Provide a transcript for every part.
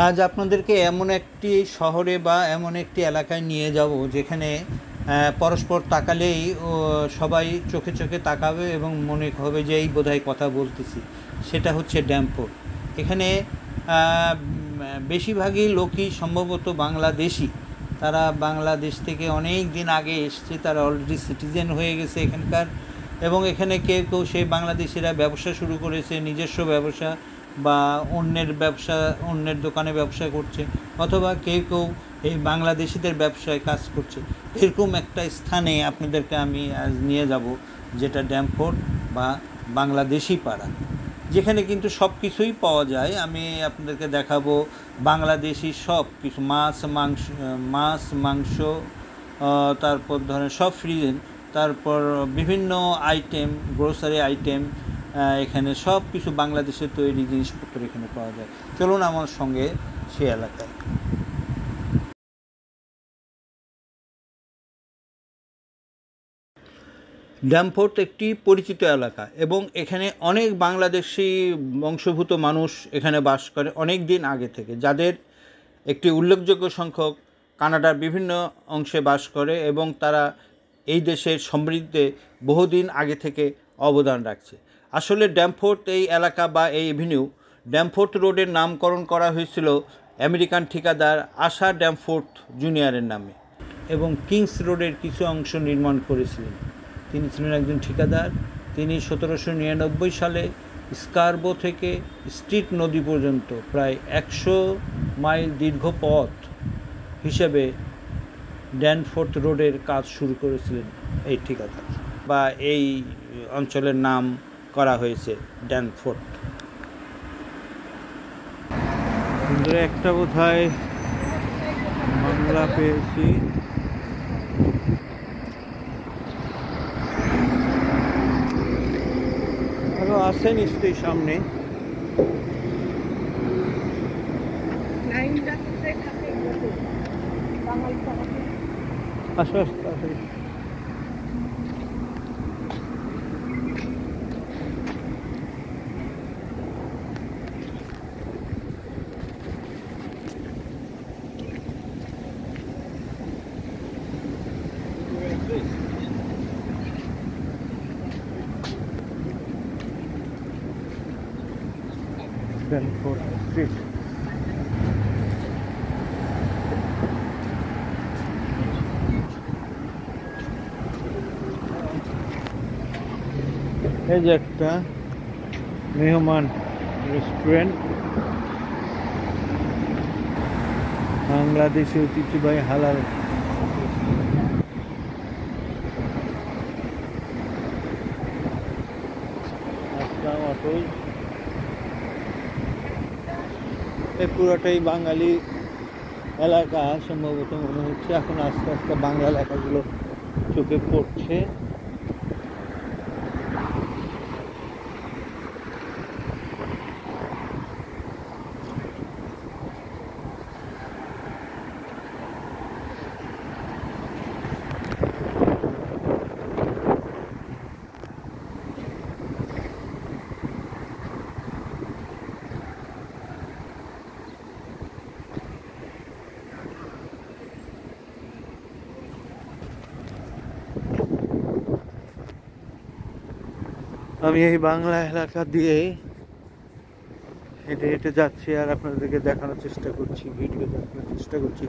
আজ আপনাদেরকে এমন একটি শহরে বা এমন একটি এলাকায় নিয়ে যাব যেখানে পরস্পর তাকালেই সবাই চোখে চোখে তাকাবে এবং মনে হবে যে এই বোধহয় কথা বলতেছি। সেটা হচ্ছে ড্যামফোর্ট। এখানে বেশিরভাগই লোকই সম্ভবত বাংলাদেশি। তারা বাংলাদেশ থেকে অনেক দিন আগে এসছে, তারা অলরেডি সিটিজেন হয়ে গেছে এখানকার, এবং এখানে কেউ কেউ সেই বাংলাদেশিরা ব্যবসা শুরু করেছে, নিজস্ব ব্যবসা বা অন্যের ব্যবসা, অন্যের দোকানে ব্যবসা করছে, অথবা কেউ কেউ এই বাংলাদেশিদের ব্যবসায় কাজ করছে। এরকম একটা স্থানে আপনাদেরকে আমি আজ নিয়ে যাব, যেটা ড্যামফোর্ট বা বাংলাদেশি পাড়া, যেখানে কিন্তু সব কিছুই পাওয়া যায়। আমি আপনাদেরকে দেখাবো বাংলাদেশি সব কিছু, মাছ মাংস, তারপর ধরেন সব ফ্রিজেন, তারপর বিভিন্ন আইটেম, গ্রোসারি আইটেম, এখানে সব কিছু বাংলাদেশের তৈরি জিনিসপত্র এখানে পাওয়া যায়। চলুন আমার সঙ্গে সে এলাকায়। ড্যামফোর্ট একটি পরিচিত এলাকা এবং এখানে অনেক বাংলাদেশি বংশোদ্ভূত মানুষ এখানে বাস করে অনেক দিন আগে থেকে, যাদের একটি উল্লেখযোগ্য সংখ্যক কানাডার বিভিন্ন অংশে বাস করে এবং তারা এই দেশের সমৃদ্ধে বহুদিন আগে থেকে অবদান রাখছে। আসলে ড্যামফোর্ট এই এলাকা বা এই এভিনিউ, ড্যামফোর্ট রোডের নামকরণ করা হয়েছিল আমেরিকান ঠিকাদার আশা ড্যামফোর্ট জুনিয়রের নামে, এবং কিংস রোডের কিছু অংশ নির্মাণ করেছিলেন। তিনি ছিলেন একজন ঠিকাদার। তিনি 1799 সালে স্কারবো থেকে স্ট্রিট নদী পর্যন্ত প্রায় 100 মাইল দীর্ঘ পথ হিসেবে ড্যামফোর্ট রোডের কাজ শুরু করেছিলেন এই ঠিকাদার, বা এই অঞ্চলের নাম করা হয়েছে ড্যামফোর্ট। একটা বোধহয় বাংলা পেয়েছি। আরো আছে নিশ্চয়ই সামনে। আসো ড্যামফোর্ট স্ট্রিট। এই যে একটা মেহমান রেস্টুরেন্ট, বাংলাদেশি ঐতিহ্যবাহী হালাল। এই পুরোটাই বাঙালি এলাকা সম্ভবত মনে হচ্ছে। এখন আস্তে আস্তে বাংলা এলাকাগুলো চোখে পড়ছে। আমি এই বাংলা এলাকা দিয়ে হেঁটে হেঁটে যাচ্ছি আর আপনাদেরকে দেখানোর চেষ্টা করছি, ভিডিও দেখানোর চেষ্টা করছি।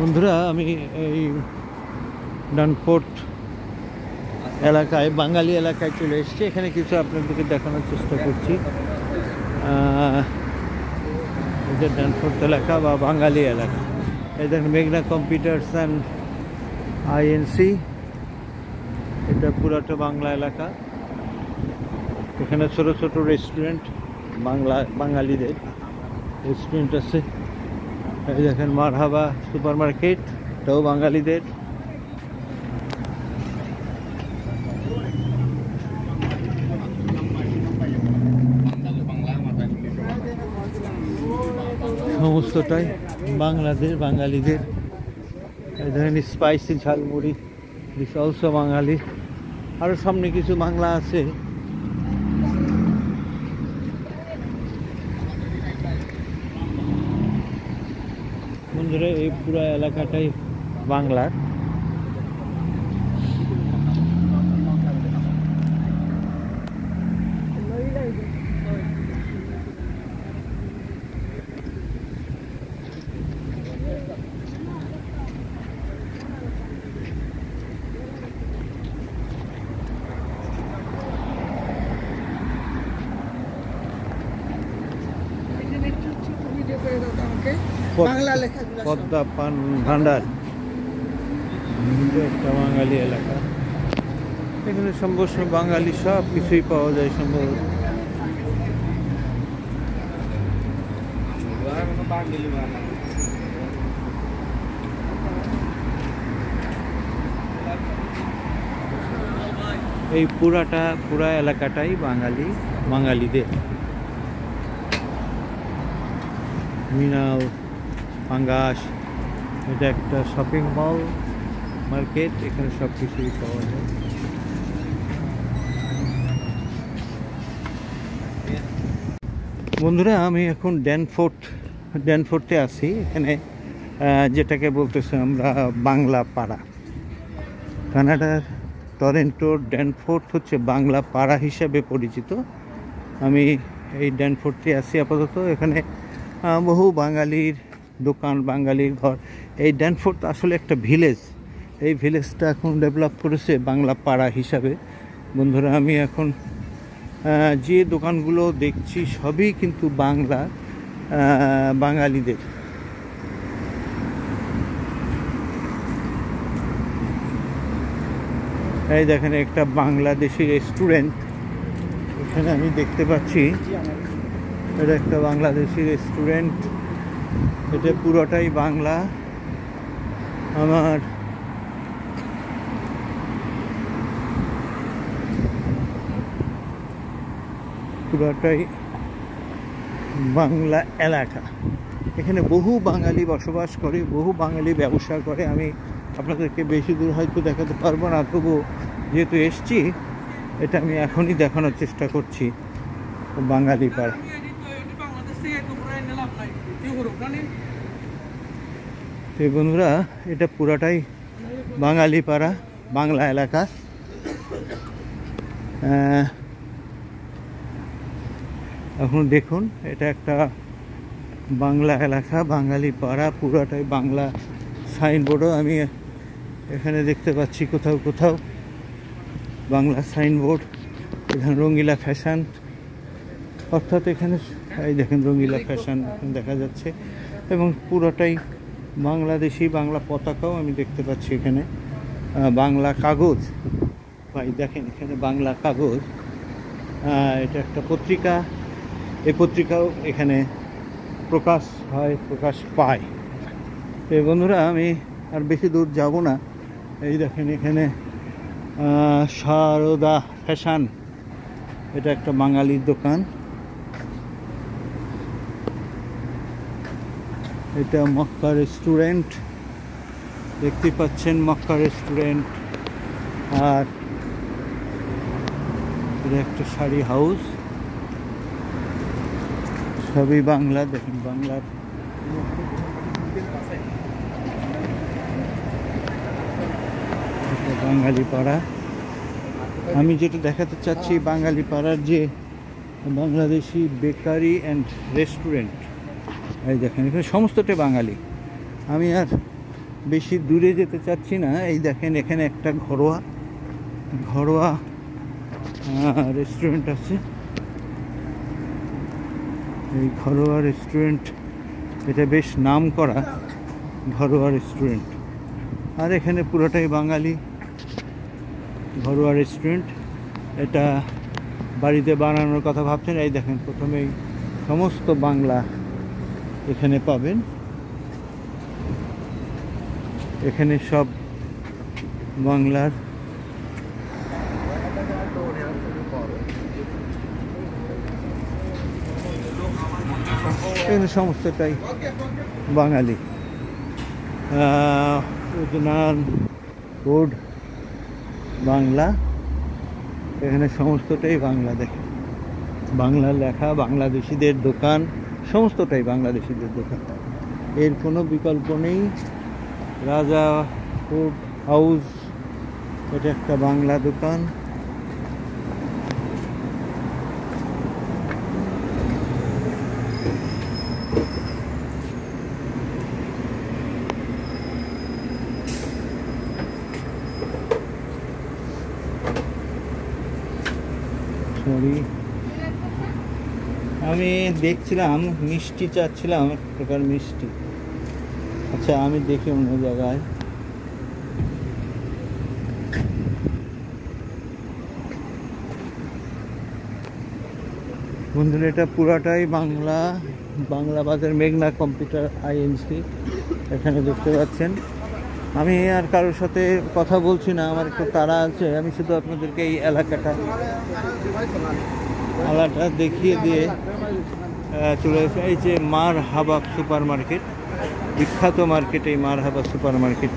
বন্ধুরা, আমি এই ড্যামফোর্ট এলাকায়, বাঙালি এলাকায় চলে এসেছি। এখানে কিছু আপনাদেরকে দেখানোর চেষ্টা করছি। এটা ড্যামফোর্ট এলাকা বা বাঙালি এলাকা। এদের মেঘনা কম্পিউটার্স অ্যান্ড আইএনসি, এটা পুরাটা বাংলা এলাকা। এখানে ছোট ছোট রেস্টুরেন্ট বাঙালিদের, রেস্টুরেন্ট আছে। এই দেখেন মারহাবা সুপার মার্কেট, এটাও বাঙালিদের। সমস্তটাই বাঙালিদের। এই ধরেন স্পাইসি ঝালমুড়ি, দিস অলসো বাঙালি। আরও সামনে কিছু বাংলা আছে। বন্ধুরা এই পুরো এলাকাটাই বাংলার। পদ্মা পান ভান্ডার, একটা বাঙালি এলাকা। এখানে সম্ভব বাঙালি সব কিছুই পাওয়া যায় সম্ভব। এই পুরা এলাকাটাই বাঙালিদের। মিনাল পাঙ্গাস, এটা একটা শপিং মল মার্কেট, এখানে সব কিছুই পাওয়া যায়। বন্ধুরা আমি এখন ড্যানফোর্টে আছি। এখানে যেটাকে বলতেছি আমরা বাংলা পাড়া। কানাডার টরেন্টোর ড্যানফোর্ট হচ্ছে বাংলা পাড়া হিসাবে পরিচিত। আমি এই ড্যানফোর্টে আছি আপাতত। এখানে বহু বাঙালির দোকান, বাঙালির ঘর। এই ড্যানফোর্ট আসলে একটা ভিলেজ। এই ভিলেজটা এখন ডেভেলপ করেছে বাংলা পাড়া হিসাবে। বন্ধুরা আমি এখন যে দোকানগুলো দেখছি সবই কিন্তু বাঙালিদের। এই দেখেন একটা বাংলাদেশি রেস্টুরেন্ট এখানে আমি দেখতে পাচ্ছি। এটা একটা বাংলাদেশি রেস্টুরেন্ট, এটা পুরোটাই বাংলা। আমার পুরোটাই বাংলা এলাকা। এখানে বহু বাঙালি বসবাস করে, বহু বাঙালি ব্যবসা করে। আমি আপনাদেরকে বেশি দূর হয়তো দেখাতে পারবো না, তবু যেহেতু এসছি এটা আমি এখনই দেখানোর চেষ্টা করছি। বাঙালি পাড়া, তো বন্ধুরা এটা পুরাটাই বাঙালি পাড়া, বাংলা এলাকা। এখন দেখুন এটা একটা বাংলা এলাকা, বাঙালি পাড়া, পুরাটাই বাংলা। সাইনবোর্ডও আমি এখানে দেখতে পাচ্ছি কোথাও কোথাও বাংলা সাইনবোর্ড। এখানে রঙ্গিলা ফ্যাশন, অর্থাৎ এখানে এই দেখেন রঙ্গিলা ফ্যাশন দেখা যাচ্ছে। এবং পুরোটাই বাংলাদেশি, বাংলা পতাকাও আমি দেখতে পাচ্ছি এখানে। বাংলা কাগজ, ভাই দেখেন এখানে বাংলা কাগজ। এটা একটা পত্রিকা, এই পত্রিকাও এখানে প্রকাশ হয়, প্রকাশ পায়। তো বন্ধুরা আমি আর বেশি দূর যাব না। এই দেখেন এখানে সারদা ফ্যাশন, এটা একটা বাঙালির দোকান। এটা মক্কা রেস্টুরেন্ট, দেখতে পাচ্ছেন মক্কা রেস্টুরেন্ট। আর এটা একটা শাড়ি হাউস, সবই বাংলা। দেখেন বাংলার বাঙালি পাড়া। আমি যেটা দেখাতে চাচ্ছি বাঙালি পাড়ার যে বাংলাদেশি বেকারি অ্যান্ড রেস্টুরেন্ট, এই দেখেন এখানে সমস্তটাই বাঙালি। আমি আর বেশি দূরে যেতে চাচ্ছি না। এই দেখেন এখানে একটা ঘরোয়া রেস্টুরেন্ট আছে। এই ঘরোয়া রেস্টুরেন্ট, এটা বেশ নাম করা ঘরোয়া রেস্টুরেন্ট। আর এখানে পুরোটাই বাঙালি ঘরোয়া রেস্টুরেন্ট। এটা বাড়িতে বানানোর কথা ভাবছেন, এই দেখেন প্রথমেই সমস্ত বাংলা এখানে পাবেন। এখানে সব বাংলার এখানে সমস্তটাই বাঙালি। বোর্ড বাংলা, এখানে সমস্তটাই বাংলা। দেখেন বাংলা লেখা, বাংলাদেশিদের দোকান, সমস্তটাই বাংলাদেশিদের দোকান, এর কোনো বিকল্প নেই। রাজা ফুড হাউস, এটা একটা বাংলা দোকান। সরি, আমি দেখছিলাম মিষ্টি চাচ্ছিলাম, এক প্রকার মিষ্টি। আচ্ছা আমি দেখি অন্য জায়গায়। বন্ধুরা এটা পুরাটাই বাংলা, বাংলা বাজার, মেঘনা কম্পিউটার আইএনসি। এখানে দেখতে পাচ্ছেন। আমি আর কারোর সাথে কথা বলছি না, আমার একটু তাড়া আছে। আমি শুধু আপনাদেরকে এই এলাকাটা দেখিয়ে দিয়ে চলে এসে, এই যে মার হাবা সুপার মার্কেট, বিখ্যাত মার্কেট এই মার হাবা সুপার মার্কেট।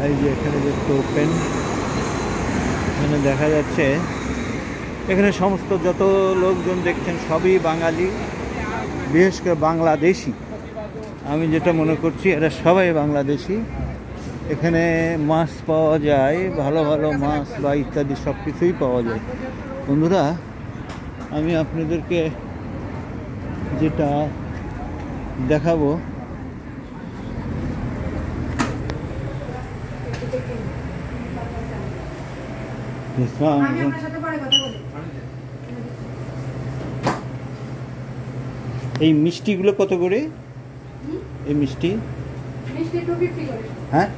এই যে এখানে দেখতে ওপেন, এখানে দেখা যাচ্ছে এখানে সমস্ত যত লোকজন দেখছেন সবই বাঙালি, বিশেষ করে বাংলাদেশি। আমি যেটা মনে করছি এরা সবাই বাংলাদেশি। এখানে মাছ পাওয়া যায়, ভালো ভালো মাছ বা ইত্যাদি সব কিছুই পাওয়া যায়। বন্ধুরা আমি আপনাদেরকে যেটা দেখাবো, এই মিষ্টিগুলো কত করে? এই মিষ্টি হ্যাঁ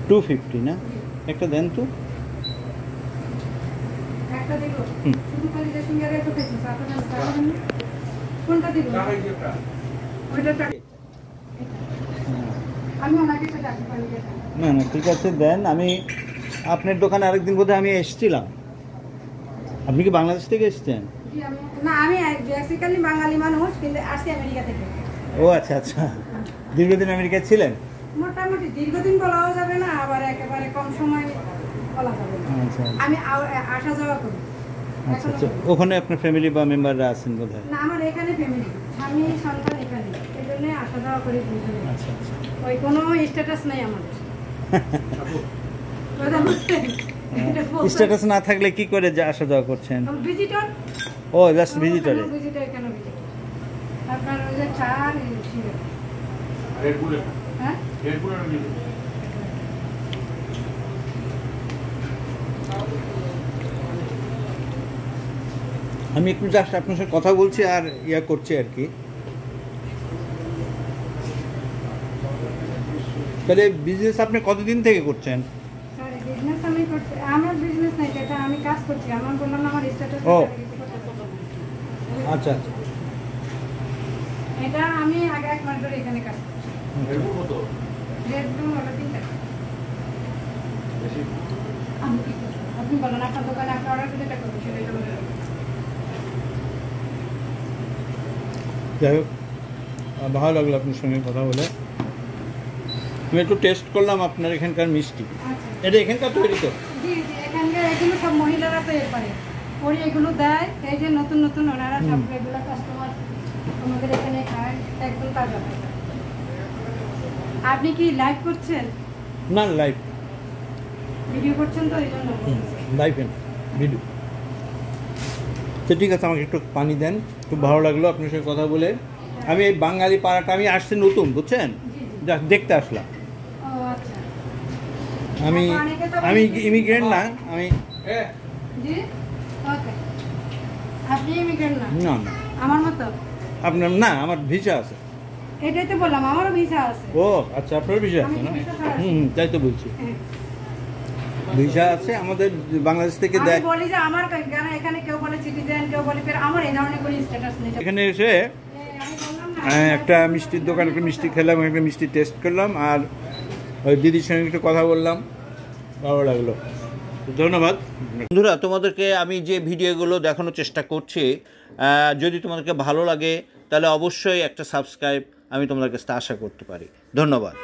250 না? একটা দেন তো। না না ঠিক আছে দেন। আমি আপনার দোকানে আরেকদিন বোধহয় আমি এসেছিলাম। আপনি কি বাংলাদেশ থেকে এসেছেন? না, আমি বেসিক্যালি বাঙালি মানুষ, কিন্তু আসছি আমেরিকা থেকে। ও আচ্ছা আচ্ছা, দীর্ঘদিন আমেরিকায় ছিলেন? মোটামুটি দীর্ঘদিন বলাও যাবে না, আবার একেবারে কম সময় বলা যাবে না। আচ্ছা আমি আসা যাওয়া করি। আচ্ছা আচ্ছা, ওখানে আপনার ফ্যামিলি বা মেম্বাররা আছেন বোধহয়? না, আমার এখানে ফ্যামিলি, স্বামী সন্তান এখানে, এই জন্য আসা যাওয়া করি। আচ্ছা আচ্ছা, ওই কোনো স্ট্যাটাস নেই আমাদের। স্ট্যাটাস না থাকলে কি করে আসা যাওয়া করছেন? ভিজিটর। ও জাস্ট ভিজিটরে। ভিজিটর কেন? ভিজিটর আপনার ওই যে চার ছিল। হ্যাঁ আমি একটু জাস্ট আপনার সাথে কথা বলছি আর ইয়া করছি আর কি। তাহলে বিজনেস আপনি কতদিন থেকে করছেন? বিজনেস আমি করছি, আমার বিজনেস নাই, এটা আমি কাজ করছি। আমার বললাম না, আমার স্ট্যাটাস। ও আচ্ছা আচ্ছা, এটা আমি আগে 1 মাস ধরে এখানে কাজ করছি। রেড ব্লু হলো 3 টাকা। আপনি বলেন আপনার দোকানে আপনি অর্ডার দিতে টাকা করবেন, সেটা বলেন। যাই হোক, ভালো লাগলো আপনার সঙ্গে কথা বলে। আমি একটু টেস্ট করলাম আপনার এখানকার মিষ্টি। এটা এখানকার তৈরি তো? জি জি, এখানকার এগুলো সব মহিলারা তৈরি করে। ওই এগুলো দেয়, এই যে নতুন নতুন ওনারা সব রেগুলার কাস্টমার আমাদের এখানে খায়, একদম তাজা। আপনি কি লাইভ করছেন? না, লাইভ ভিডিও করছেন তো, এই জন্য। Live video. তো ঠিক আছে, আমাকে একটু পানি দেন। খুব ভালো লাগলো আপনার সঙ্গে কথা বলে। আমি এই বাঙালি পাড়াটা, আমি আসছি নতুন, বুঝছেন, যা দেখতে আসলাম। আমি আমি ইমিগ্রেন্ট না, আমি জি ওকে। আপনি ইমিগ্রেন্ট না? না না, আমার মতো। আপনার না, আমার ভিসা আছে। এটাই তো বললাম, আমারও ভিসা আছে। ও আচ্ছা, আপনার ভিসা আছে না? তাই তো বলছি, ভিসা আছে আমাদের বাংলাদেশ থেকে দেয়। আমি বলি যে আমার এখানে কেউ বলে সিটিজেন, কেউ বলে, আমার এই ধরনের কোনো স্ট্যাটাস নেই। এখানে এসে আমি বললাম না একটা মিষ্টির দোকানে একটা মিষ্টি খেলাম, একটা মিষ্টি টেস্ট করলাম, আর ওই দিদির সঙ্গে একটু কথা বললাম, ভালো লাগলো। ধন্যবাদ বন্ধুরা। তোমাদেরকে আমি যে ভিডিওগুলো দেখানোর চেষ্টা করছি, যদি তোমাদেরকে ভালো লাগে তাহলে অবশ্যই একটা সাবস্ক্রাইব আমি তোমাদের কাছে আশা করতে পারি। ধন্যবাদ।